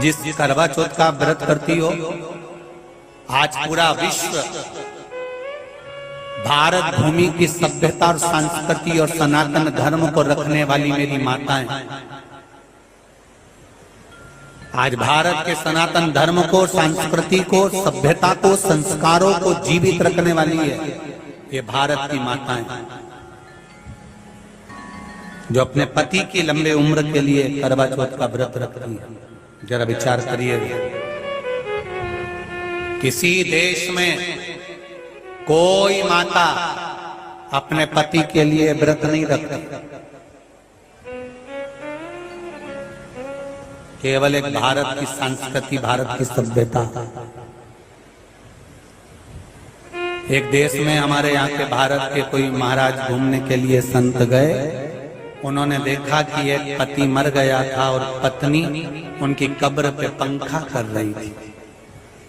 जिस करवा चौथ का व्रत करती हो, आज पूरा विश्व भारत भूमि की सभ्यता और संस्कृति और सनातन धर्म को रखने वाली मेरी माताएं आज भारत के सनातन धर्म को, संस्कृति को, सभ्यता को, संस्कारों को जीवित रखने वाली है ये भारत की माताएं, जो अपने पति की लंबे उम्र के लिए करवा चौथ का व्रत रखती है। जरा विचार करिए, किसी देश में कोई माता अपने पति के लिए व्रत नहीं रखती, केवल एक भारत की संस्कृति, भारत की सभ्यता। एक देश में हमारे यहाँ के भारत के कोई महाराज घूमने के लिए संत गए, उन्होंने देखा कि एक पति मर गया था और पत्नी उनकी कब्र पे पंखा कर रही थी।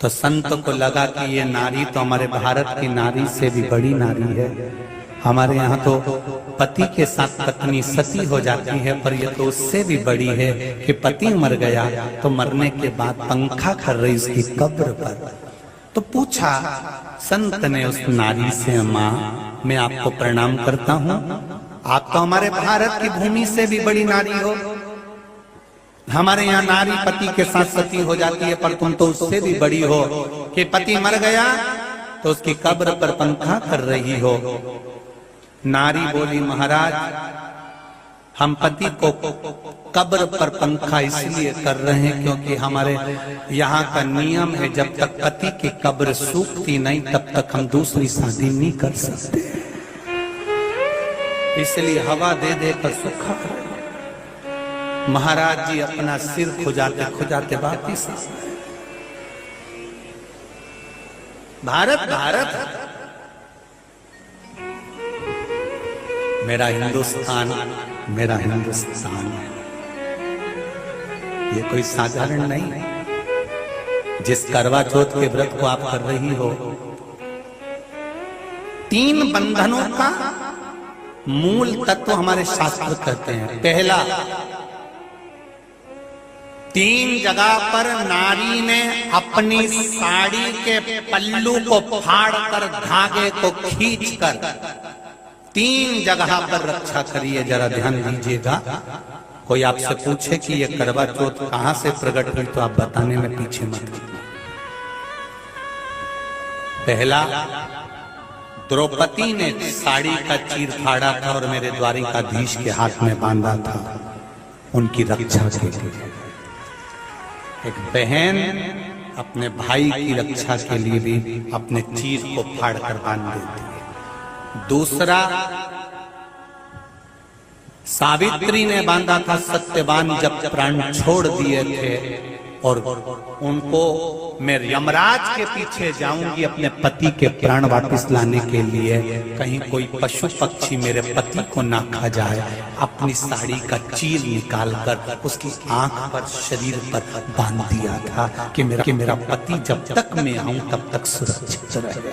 तो संत को लगा कि ये नारी तो हमारे भारत की नारी से भी बड़ी नारी है। हमारे यहाँ तो पति के साथ पत्नी सती हो जाती है, पर ये तो उससे भी बड़ी है कि पति मर गया तो मरने के बाद पंखा कर रही उसकी कब्र पर। तो पूछा संत ने उस नारी से, माँ मैं आपको प्रणाम करता हूँ, आप तो हमारे भारत की भूमि से भी बड़ी नारी हो। हमारे यहाँ नारी पति के साथ सती हो जाती है, पर तुम तो उससे भी बड़ी हो कि पति मर गया तो उसकी कब्र पर पंखा कर रही हो। नारी बोली, महाराज हम पति को कब्र पर पंखा इसलिए कर रहे हैं क्योंकि हमारे यहाँ का नियम है, जब तक पति की कब्र सूखती नहीं तब तक हम दूसरी शादी नहीं कर सकते, इसलिए हवा दे दे कर सूखा। महाराज जी अपना सिर खुजाते खुजाते वापिस। भारत भारत मेरा हिंदुस्तान, मेरा हिंदुस्तान ये कोई साधारण नहीं। जिस करवा चौथ के व्रत को आप कर रही हो, 3 बंधनों का मूल तत्व हमारे शास्त्र कहते हैं। पहला, 3 जगह पर नारी ने अपनी साड़ी के पल्लू को फाड़कर, धागे को खींचकर 3 जगह पर रक्षा करिए। जरा ध्यान दीजिएगा। कोई आपसे पूछे कि ये करवा चौथ कहां से प्रकट हुई तो आप बताने में पीछे मत कीजिए। पहला, द्रौपदी ने साड़ी का चीर फाड़ा था और मेरे द्वारिकाधीश के हाथ में बांधा था उनकी रक्षा के लिए। एक बहन अपने भाई की रक्षा के लिए भी अपने चीर को फाड़ कर बांध देती है। दूसरा, सावित्री ने बांधा था। सत्यवान जब प्राण छोड़ दिए थे और उनको मैं यमराज के पीछे जाऊंगी अपने पति के प्राण वापस लाने के लिए, कहीं कोई पशु पक्षी मेरे पति को ना खा जाए, अपनी साड़ी का चीर निकालकर उसकी आंख पर, शरीर पर बांध दिया था कि मेरा पति जब तक मैं आऊं तब तक सुरक्षित रहे।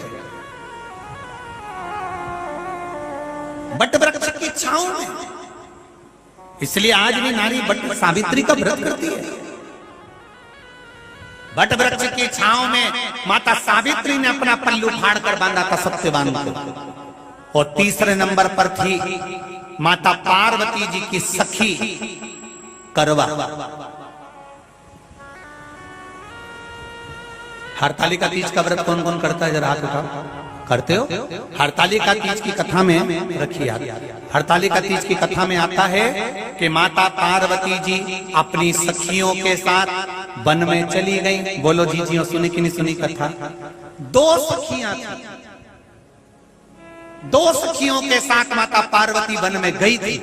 बट वृक्ष की छांव में, इसलिए आज भी नारी बट सावित्री का व्रत करती है। बट वृक्ष की छांव में माता सावित्री ने अपना पल्लू फाड़कर बांधा था सत्यवान को। और तीसरे नंबर पर थी माता पार्वती जी की सखी करवा। हरतालिका तीज का व्रत कौन कौन करता है? जरा हाथ उठाओ। करते हो? हरतालिका तीज की कथा में रखिए याद। हरतालिका तीज की कथा में आता है कि माता पार्वती जी अपनी सखियों के साथ वन में चली गई। बोलो जी, सुनी कि नहीं सुनी कथा? 2 सखियां थी, 2 सखियों के साथ माता पार्वती वन में गई थी।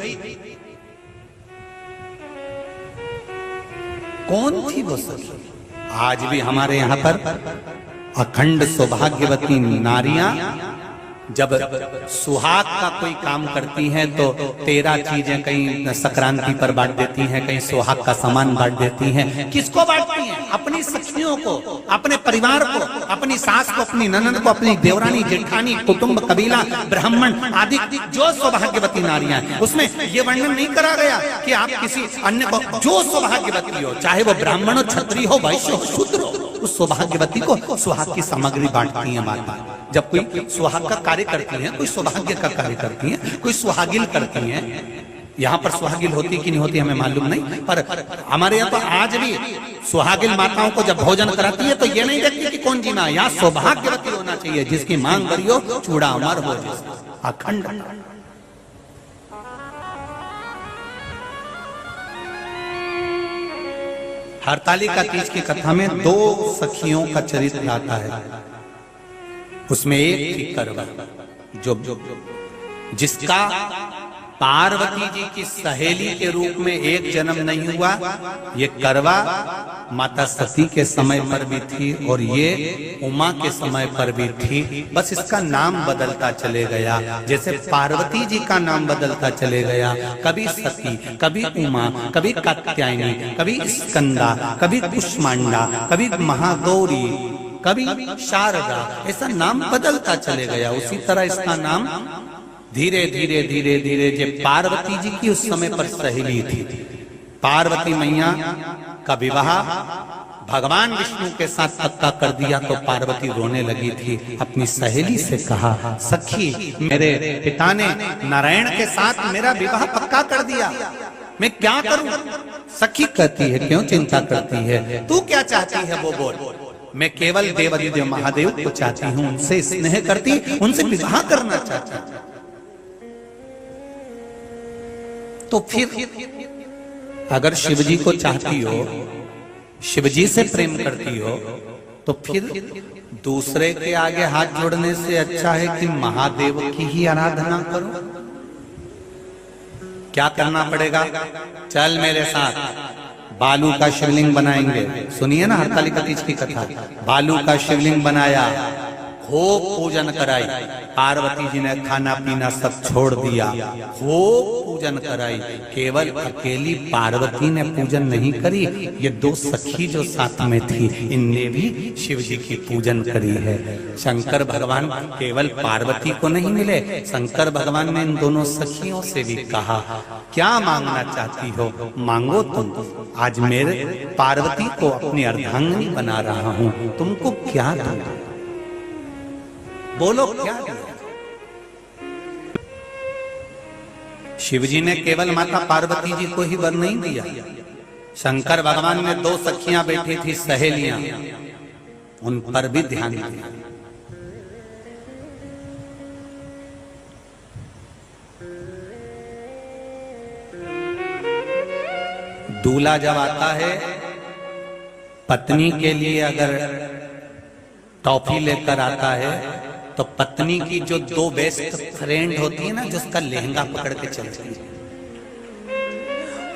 कौन थी वो सखी? आज भी हमारे यहाँ पर अखंड सौभाग्यवती नारियां जब सुहाग का कोई काम करती हैं तो 13 चीजें कहीं संक्रांति पर बांट देती हैं, कहीं सुहाग का सामान बांट देती हैं। किसको बांटती हैं? अपनी सखियों को, अपने परिवार को, अपनी सास को, अपनी ननद को, अपनी देवरानी, जेठानी, कुटुंब, कबीला, ब्राह्मण आदि जो सौभाग्यवती नारियां हैं। उसमें ये वर्णन नहीं करा गया कि आप किसी अन्य को, जो सौभाग्यवती हो, चाहे वो ब्राह्मण हो, क्षत्रिय हो, वैश्य हो, शूद्र हो, उस सौभाग्यवती को सुहाग की सामग्री बांटती है माता। जब कोई सुहाग का कार्य करती है, कोई सौभाग्य का कार्य करती है, कोई सुहागिल करती है। यहाँ पर सुहागिल होती कि नहीं होती हमें मालूम नहीं, पर हमारे यहाँ तो आज भी सुहागिल माताओं को जब भोजन कराती है तो ये नहीं देखती कि कौन जीना, यहाँ सौभाग्यवती होना चाहिए, जिसकी मांग भरी हो, चूड़ा अमर हो, अखंड। हरतालिका तीज की कथा में 2 सखियों का चरित्र आता है। उसमें एक थी करवा, जो जिसका पार्वती जी की सहेली के रूप में एक जन्म नहीं हुआ। ये करवा माता सती के समय पर भी थी और ये उमा के समय पर भी थी, बस इसका नाम बदलता चले गया। जैसे पार्वती जी का नाम बदलता चले गया, कभी सती, कभी उमा, कभी कात्यायनी, कभी स्कंदा, कभी कुष्मांडा, कभी महागौरी, कभी शारदा, ऐसा नाम बदलता चले गया। उसी तरह इसका नाम धीरे धीरे धीरे धीरे, जो पार्वती जी की उस समय पर सहेली थी, पार्वती मैया का विवाह भगवान विष्णु के साथ पक्का कर दिया तो पार्वती रोने लगी थी। अपनी सहेली से कहा, सखी मेरे पिता ने नारायण के साथ मेरा विवाह पक्का कर दिया, मैं क्या करूं? सखी कहती है, क्यों चिंता करती है, तू क्या चाहती है वो बोल। मैं केवल देवादिदेव महादेव को चाहती हूँ, उनसे स्नेह करती, उनसे विवाह करना चाहती। तो फिर अगर शिवजी को चाहती हो, शिवजी से प्रेम करती हो, तो फिर दूसरे के आगे हाथ जोड़ने से अच्छा है कि महादेव की ही आराधना करो। क्या करना पड़ेगा? चल मेरे साथ, बालू का शिवलिंग बनाएंगे। सुनिए ना हरतालिका तीज की कथा। बालू का शिवलिंग बनाया, खूब पूजन कराई, पार्वती जी ने खाना पीना सब छोड़ दिया, खूब पूजन कराई। केवल अकेली पार्वती ने पूजन नहीं करी, ये 2 सखी जो साथ में थी, इनने भी शिव जी की पूजन करी है। शंकर भगवान केवल पार्वती को नहीं मिले, शंकर भगवान ने इन दोनों सखियों से भी कहा, क्या मांगना चाहती हो मांगो तुम, आज मेरे पार्वती को अपनी अर्धांगिनी बना रहा हूं, तुमको क्या दूं, बोलो क्या दिया। शिवजी ने केवल माता पार्वती जी को ही वर नहीं दिया, शंकर भगवान ने 2 सखियां बैठी थी सहेलियां, उन पर भी ध्यान दिया। दूल्हा जब आता है, पत्नी के लिए अगर टॉफी लेकर आता है तो पत्नी की जो 2 बेस्ट फ्रेंड होती है ना, जिसका लहंगा पकड़ के चलती है,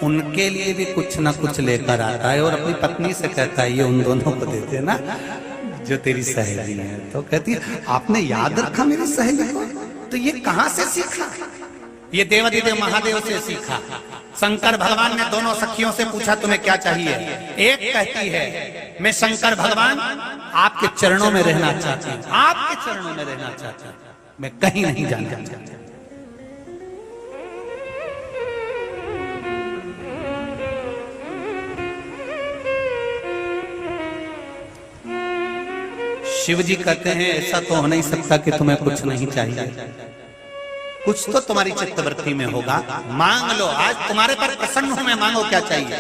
उनके लिए भी कुछ ना कुछ लेकर आता है और अपनी पत्नी से कहता है, ये उन दोनों को देते ना जो तेरी सहेली है। तो कहती है, आपने याद रखा मेरी सहेली को? तो ये कहां से सीखा? ये देवादिदेव महादेव से सीखा। शंकर भगवान ने दोनों सखियों से पूछा, तुम्हें क्या चाहिए? एक कहती है, मैं शंकर भगवान आपके चरणों में रहना चाहती हूँ, आपके चरणों में रहना चाहती हूँ, मैं कहीं नहीं जाना चाहती। शिव जी कहते हैं, ऐसा तो हो नहीं सकता कि तुम्हें कुछ नहीं चाहिए, कुछ तो तुम्हारी चित्तवृत्ति में होगा, मांग लो, आज तुम्हारे पर प्रसन्न हूं मैं, मांगो क्या चाहिए।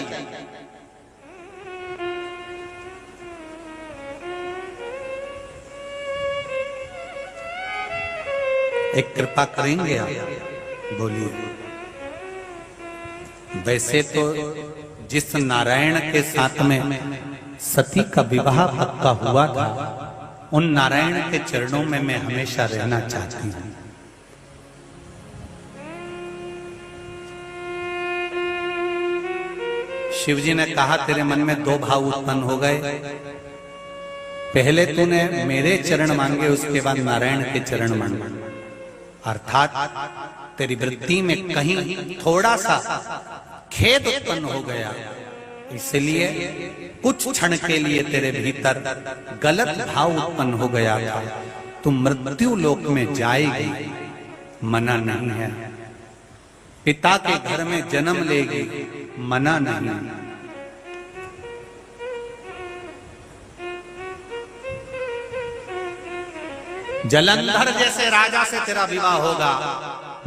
एक कृपा करेंगे आप? बोलिए। वैसे तो जिस नारायण के साथ में सती का विवाह पक्का हुआ था, उन नारायण के चरणों में मैं हमेशा रहना चाहती हूं। शिवजी ने कहा, तेरे मन में 2 भाव उत्पन्न हो गए, पहले तूने मेरे चरण मांगे, उसके बाद नारायण के चरण मांगे। अर्थात तेरी वृत्ति में कहीं थोड़ा सा खेद उत्पन्न हो गया, इसलिए कुछ क्षण के लिए तेरे भीतर गलत भाव उत्पन्न हो गया था। तुम मृत्यु लोक में जाएगी, मना नहीं है। पिता के घर में जन्म लेगी, मना नहीं। जलंधर जैसे राजा से तेरा विवाह होगा,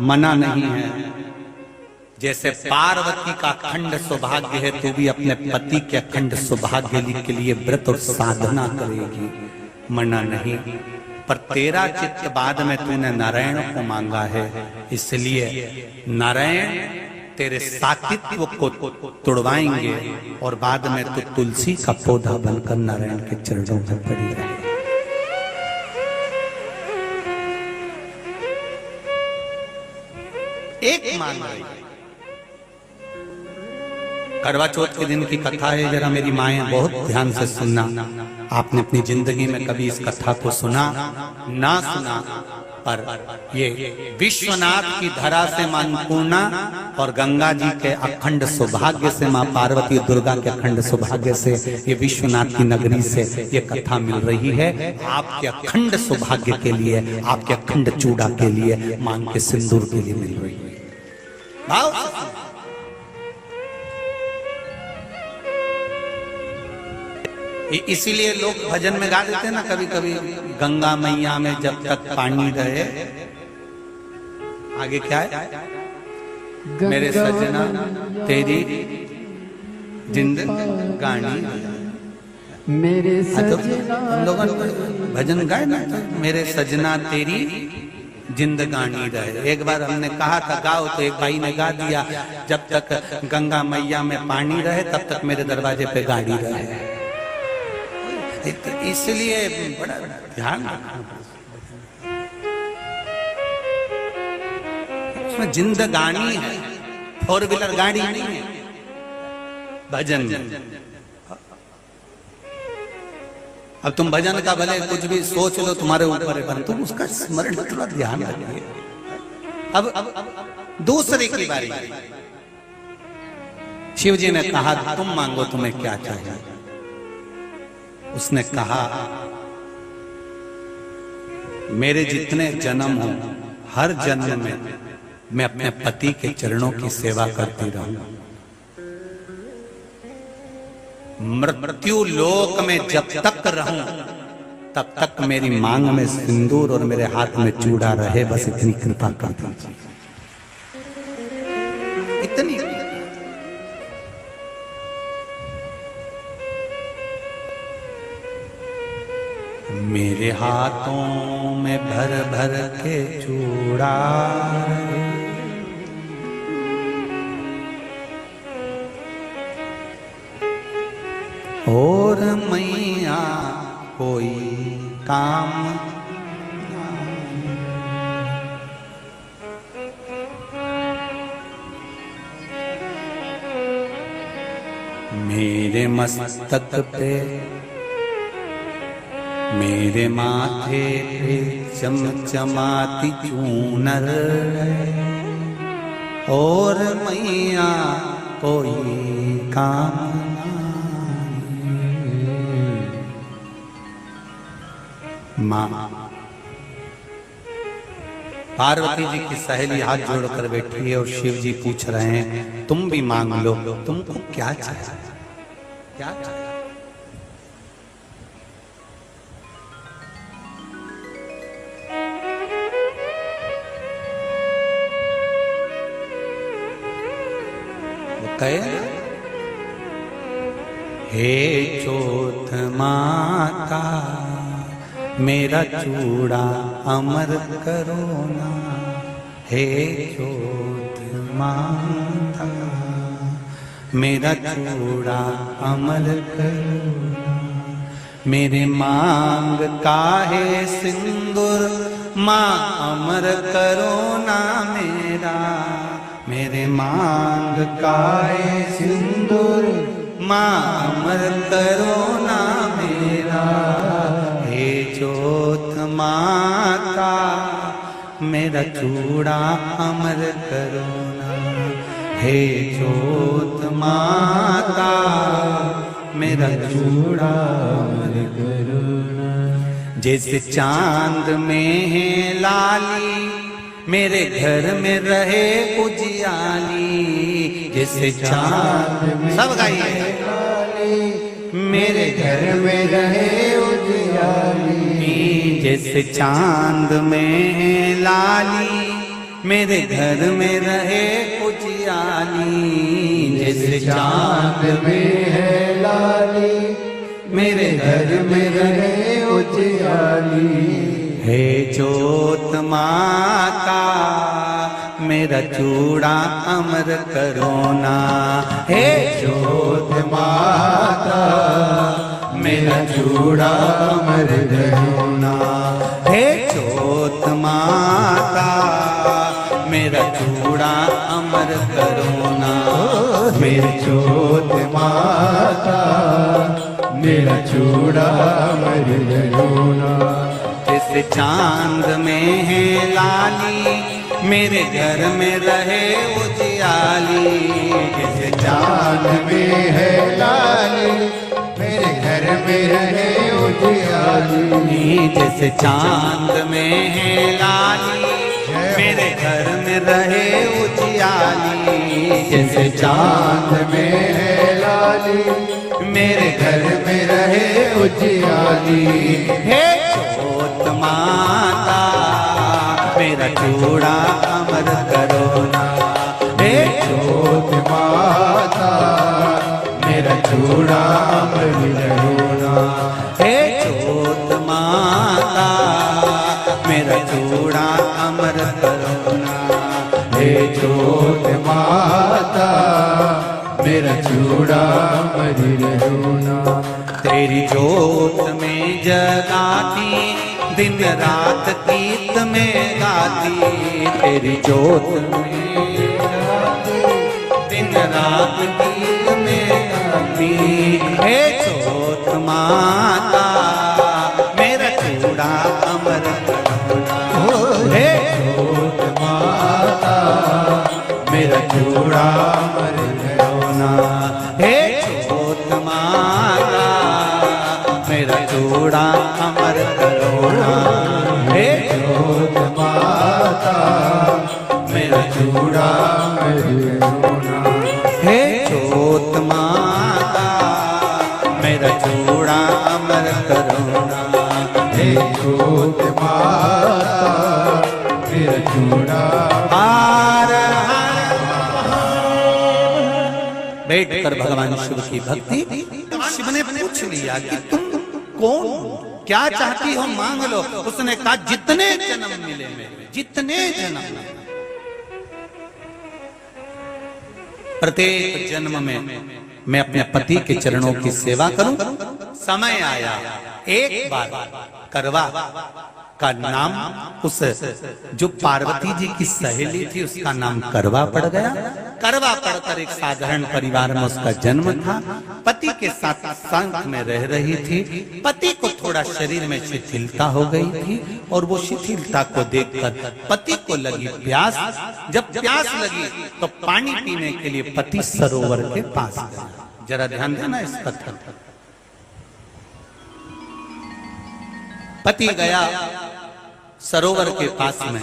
मना नहीं है। जैसे पार्वती का अखंड सौभाग्य है, तू भी अपने पति के अखंड सौभाग्य के लिए व्रत और साधना करेगी, मना नहीं। पर तेरा चित्त बाद में तूने नारायण को मांगा है, इसलिए नारायण तेरे साकित्व को तोड़वाएंगे और बाद में तू तुलसी का पौधा बनकर नारायण के चरणों में पड़ी रहे। एक मान रही। करवा चौथ के दिन की कथा है, जरा मेरी माएं बहुत ध्यान से सुनना। आपने अपनी जिंदगी में कभी इस कथा को सुना ना सुना, पर ये विश्वनाथ की धरा से मां अन्नपूर्णा और गंगा जी के अखंड सौभाग्य से मां पार्वती दुर्गा के अखंड सौभाग्य से ये विश्वनाथ की नगरी से ये कथा मिल रही है। आपके अखंड सौभाग्य के लिए, आपके अखंड चूड़ा के लिए, मांग के सिंदूर के लिए मिल रही है। भाव इसीलिए लोग भजन में गा देते हैं ना कभी कभी, गंगा मैया में जब तक पानी रहे। आगे क्या है? मेरे सजना तेरी जिंदगानी, मेरे सजना। हम लोगों ने भजन गाए ना, मेरे सजना तेरी जिंदगानी रहे। एक बार हमने कहा था गाओ, तो एक भाई ने गा दिया, जब तक गंगा मैया में पानी रहे तब तक मेरे दरवाजे पे गाड़ी रहे। इसलिए बड़ा ध्यान रखना, उसमें जिंदगानी है, फोर व्हीलर गाड़ी नहीं है। भजन, अब तुम भजन का भले कुछ भी सोच लो तुम्हारे ऊपर है, पर तुम उसका स्मरण थोड़ा ध्यान रखिए। अब दूसरे की बारी। शिव जी ने कहा तुम मांगो तुम्हें क्या चाहिए। उसने कहा मेरे जितने जन्म हो, हर जन्म में मैं अपने पति के चरणों की सेवा करती रहूं। मृत्यु लोक में जब तक रहूं तब तक मेरी मांग में सिंदूर और मेरे हाथ में चूड़ा रहे, बस इतनी कृपा कर दीजिए। इतनी मेरे हाथों में भर भर के चूड़ा और मैया कोई काम मेरे मस्तक पे, मेरे माथे पे चमचमाती चूनर और मैया कोई काम। मां पार्वती जी की सहेली हाथ जोड़कर बैठी है और शिव जी पूछ रहे हैं तुम भी मांग लो, तुमको क्या चाहिए, क्या चाहिए? हे चौथ माता मेरा चूड़ा अमर करो ना, हे चौथ माता मेरा चूड़ा अमर करो ना। मेरे मांग काहे सिंदूर माँ अमर करो ना मेरा, मेरे मांग काहे सिंदूर माँ अमर करो ना मेरा। हे चौथ माता मेरा मेरा चूड़ा अमर करुणा। हे जोत माता मेरा चूड़ा अमर करुणा। जैसे चांद में है लाली मेरे घर में रहे उजियाली। जैसे चांद में सब गाइए मेरे घर में रहे उजियाली। जैसे चांद में है लाली मेरे घर में रहे उजियाली। जैसे चांद में है लाली मेरे घर में रहे उजियाली। हे जोत माता मेरा चूड़ा अमर करुणा। हे जोत माता मेरा चूड़ा अमर करुणा। हे जोत माता मेरा चूड़ा अमर करुणा। मेरी जोत माता मेरा चूड़ा अमर करुणा। जैसे चांद में है लाली मेरे घर में रहे उजियाली। जैसे चांद में है लाली मेरे घर में रहे उजियाली। जैसे चांद में है लाली मेरे घर में रहे उजियाली। जैसे चांद में है लाली मेरे घर में रहे उजियाली। हे जोत माता मेरा चूड़ा अमर करुणा। हे जोत माता मेरा चूड़ा अमर करुणा। हे जोत माता मेरा चूड़ा अमर करुणा। हे जोत माता मेरा चूड़ा अमर करुणा। तेरी जोत में जगाती दिन रात गीत में गाती। तेरी जोत में दिन रात गीत में गाती। हे जोत माता मेरा चूड़ा अमर करुणा। हे जोत माता मेरा चूड़ा अमर करुणा। हे जोत माता मेरा चूड़ा अमर करुणा। हे जोत माता मेरा चूड़ा अमर करुणा। हे जोत माता मेरा चूड़ा अमर करुणा। हे जोत माता मेरा चूड़ा। बैठ कर भगवान शिव की भक्ति। शिव ने पूछ लिया कि तुम कौन, क्या चाहती हो मांग लो। उसने कहा जितने जन्म मिले मेरे, जितने जन्म, प्रत्येक जन्म में मैं अपने पति के चरणों की सेवा करूं। समय आया एक बार करवा का नाम, उस जो पार्वती जी की सहेली थी उसका नाम करवा पड़ गया। करवा पड़कर एक साधारण परिवार में उसका जन्म था। पति के साथ संग में रह रही थी। पति को थोड़ा शरीर में शिथिलता हो गई थी और वो शिथिलता को देखकर पति को लगी प्यास। जब प्यास लगी तो पानी पीने के लिए पति सरोवर के पास गया। जरा ध्यान देना इस कथन पर। पति गया सरोवर के पास में।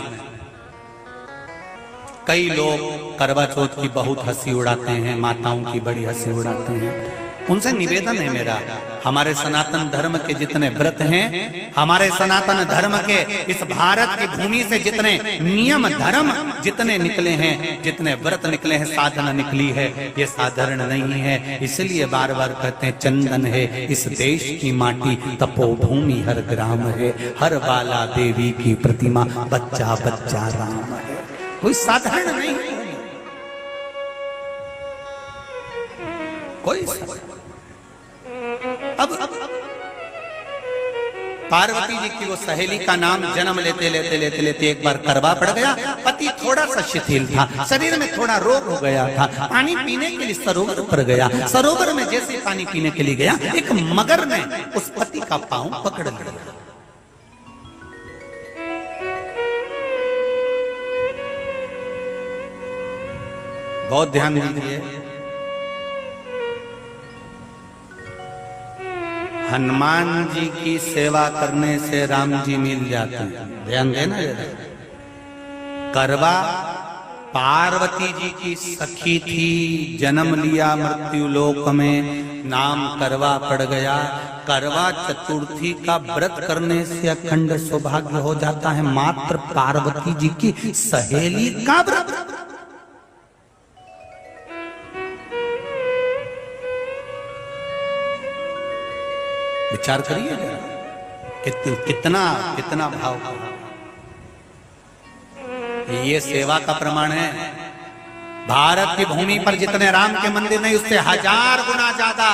कई लोग करवा चौथ की बहुत हंसी उड़ाते हैं, माताओं की बड़ी हंसी उड़ाते हैं। उनसे निवेदन है मेरा, हमारे सनातन धर्म के जितने व्रत हैं, हमारे सनातन धर्म के इस भारत की भूमि से जितने नियम धर्म जितने निकले हैं, जितने व्रत निकले हैं, साधना निकली है, ये साधारण नहीं है। इसलिए बार बार कहते हैं चंदन है इस देश की माटी, तपोभूमि हर ग्राम है, हर बाला देवी की प्रतिमा, बच्चा बच्चा राम है। कोई साधारण नहीं, कोई अब पार्वती जी की वो सहेली का नाम जन्म लेते लेते लेते लेते एक बार करवा पड़ गया। पति थोड़ा सा शिथिल था, शरीर में थोड़ा रोग हो गया था। पानी पीने के लिए सरोवर पर गया। सरोवर में जैसे पानी पीने के लिए गया, एक मगर ने उस पति का पांव पकड़ लिया। बहुत ध्यान दीजिए। हनुमान जी की सेवा करने से राम जी मिल जाते हैं, ध्यान देना जरा। करवा पार्वती जी की सखी थी, जन्म लिया मृत्यु लोक में, नाम करवा पड़ गया। करवा चतुर्थी का व्रत करने से अखंड सौभाग्य हो जाता है। मात्र पार्वती जी की सहेली का व्रत। विचार करिए कितना कितना भाव। ये सेवा का प्रमाण है। भारत की भूमि पर जितने राम के मंदिर नहीं, उससे 1000 गुना ज्यादा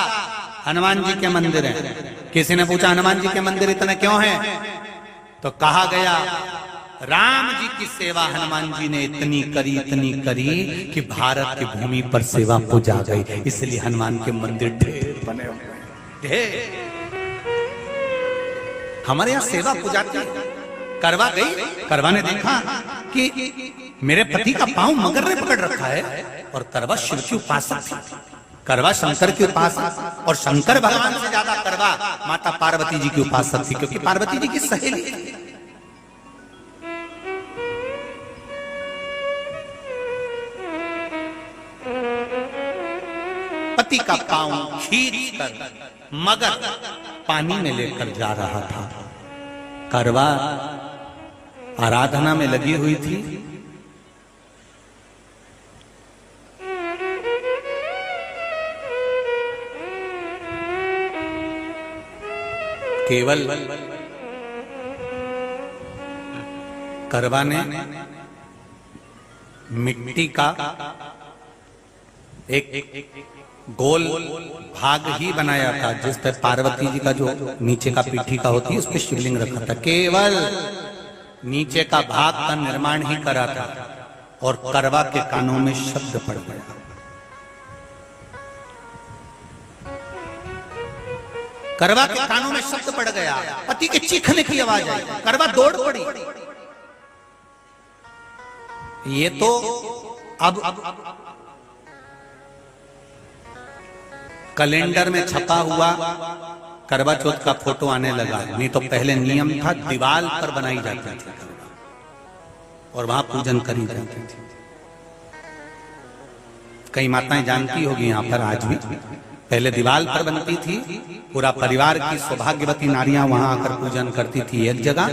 हनुमान जी के मंदिर हैं। किसी ने पूछा हनुमान जी के मंदिर इतने क्यों हैं, तो कहा गया राम जी की सेवा हनुमान जी ने इतनी करी कि भारत की भूमि पर सेवा पूजा गई। इसलिए हनुमान के मंदिर ढेर बने हुए हैं। हमारे यहाँ सेवा पूजाती करवा गई। करवा ने देखा कि मेरे पति का पांव मगर ने पकड़ रखा है, और करवा शिव की उपासक थी। करवा शंकर की उपासक, और शंकर भगवान से ज्यादा करवा माता पार्वती जी की उपासक थी, क्योंकि पार्वती जी की सहेली थी। पति का पांव खींच कर मगर पानी में लेकर जा रहा था। करवा आराधना में लगी हुई थी। केवल करवा ने मिट्टी का एक गोल भाग ही बनाया था, जिस पर पार्वती जी का जो नीचे का पीठी का होती है उस पर शिवलिंग रखा था। केवल नीचे का भाग का निर्माण ही करा था, और करवा के कानों में शब्द पड़ गया। करवा के कानों में शब्द पड़ गया, पति के चीखने की आवाज आई। करवा दौड़ पड़ी। ये तो अब कैलेंडर में छपा हुआ करवा चौथ का फोटो आने लगा, नहीं तो पहले नियम था दीवार पर बनाई जाती थी और वहां पूजन करी जाती थी। कई माताएं जानती होगी यहाँ पर आज भी, पहले दीवार पर बनती थी, पूरा परिवार की सौभाग्यवती नारियां वहां आकर पूजन करती थी एक जगह,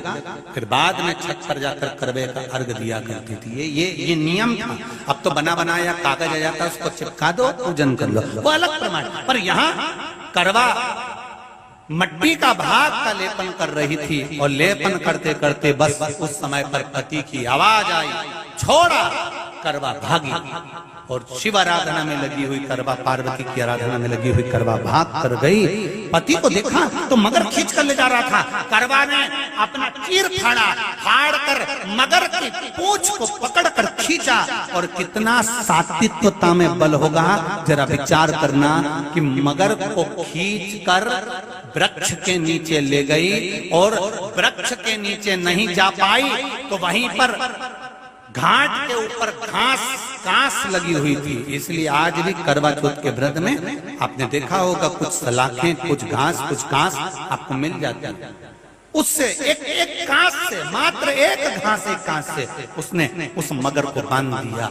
फिर बाद में छत पर जाकर करवे का अर्घ दिया करती थी। ये नियम था। अब तो बना बनाया कागज आ जाता, उसको चिपका दो, पूजन कर लो, वो अलग प्रमाण। पर यहाँ करवा मट्टी का भाग का लेपन कर रही थी, और लेपन करते करते बस उस समय पर पति की आवाज आई, छोड़ा। करवा भागी, और शिव आराधना में लगी हुई करवा, पार्वती की आराधना में लगी हुई करवा भाग कर गई। पति को देखा तो मगर खींच कर ले जा रहा था। करवा ने अपना चीर फाड़ कर मगर की पूंछ को पकड़ कर खींचा, और कितना सात्विकता में बल होगा जरा विचार करना कि मगर को खींच कर वृक्ष के नीचे ले गई, और वृक्ष के नीचे नहीं जा पाई तो वहीं पर घाट के ऊपर घास लगी हुई थी। इसलिए आज भी करवा चौथ के व्रत में आपने देखा होगा कुछ सलाखें, कुछ घास आपको मिल जाती है। उससे एक घास से, मात्र एक घास, एक घास से उसने उस मगर को बांध दिया।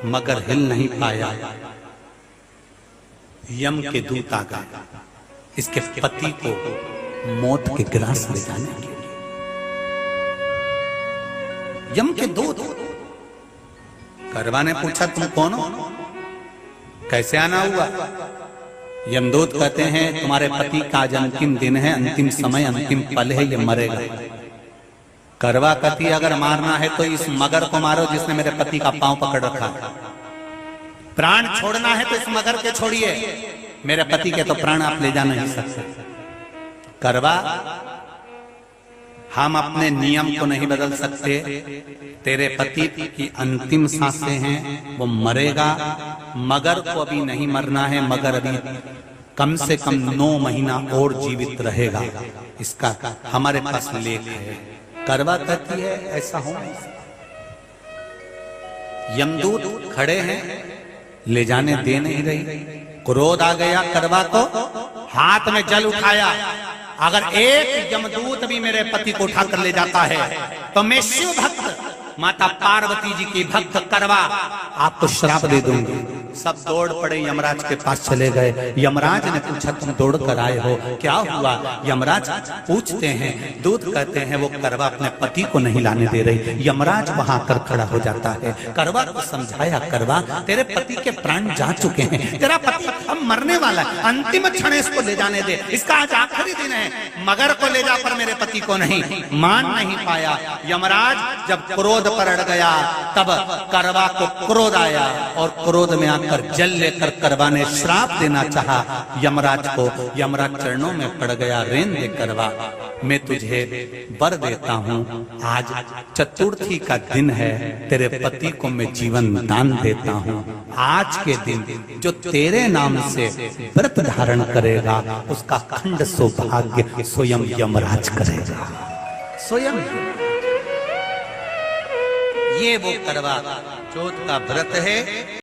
मगर हिल नहीं पाया। यम के दूत आ गए इसके पति को मौत के ग्रास ले जाने के लिए। यम के दूत। करवा ने पूछा तुम कौन हो, कैसे आना हुआ? यमदूत कहते हैं तुम्हारे पति का आज अंतिम दिन है, अंतिम समय, अंतिम पल है, ये मरेगा। करवा कहती अगर मारना है तो इस मगर को मारो जिसने मेरे पति का पांव पकड़ रखा। प्राण छोड़ना है तो इस मगर के छोड़िए, मेरे पति के तो प्राण आप ले जा नहीं सकते। करवा हम अपने नियम को नहीं बदल सकते। तेरे पति की अंतिम सांसें हैं, वो मरेगा। मगर को अभी नहीं मरना है, मगर अभी कम से कम 9 महीना और जीवित रहेगा। इसका हमारे पास लेख है। करवा कहती है ऐसा हो। यमदूत खड़े हैं, ले जाने दे नहीं रही। क्रोध आ गया करवा को, हाथ में जल उठाया, अगर एक यमदूत भी मेरे पति को उठाकर ले जाता है तो मैं शिव भक्त माता पार्वती जी की भक्त करवा आपको श्राप दे दूंगी। सब दौड़ पड़े, यमराज के पास चले गए। यमराज ने पूछा तुम दौड़ कर आए हो, क्या हुआ? यमराज पूछते हैं, दूत कहते हैं वो करवा अपने पति को नहीं लाने दे रही। यमराज वहां कर खड़ा हो जाता है, करवा को समझाया, करवा तेरे पति के प्राण जा चुके हैं, तेरा पति अब मरने वाला है, अंतिम क्षण इसको ले जाने दे, इसका आज आखिरी दिन है, मगर को ले जा पर मेरे पति को नहीं। मान नहीं पाया। यमराज जब क्रोध पर अड़ गया तब करवा को क्रोध आया और क्रोध में आकर जल लेकर करवा ने श्राप देना चाहा यमराज को। यमराज चरणों में पड़ गया, रेन दे करवा, मैं तुझे वर देता हूँ, आज चतुर्थी का दिन है, तेरे पति को मैं जीवन दान देता हूँ। आज के दिन जो तेरे नाम से व्रत धारण करेगा उसका खंड सौभाग्य स्वयं यमराज करेगा, स्वयं। ये वो करवा चौथ का व्रत है।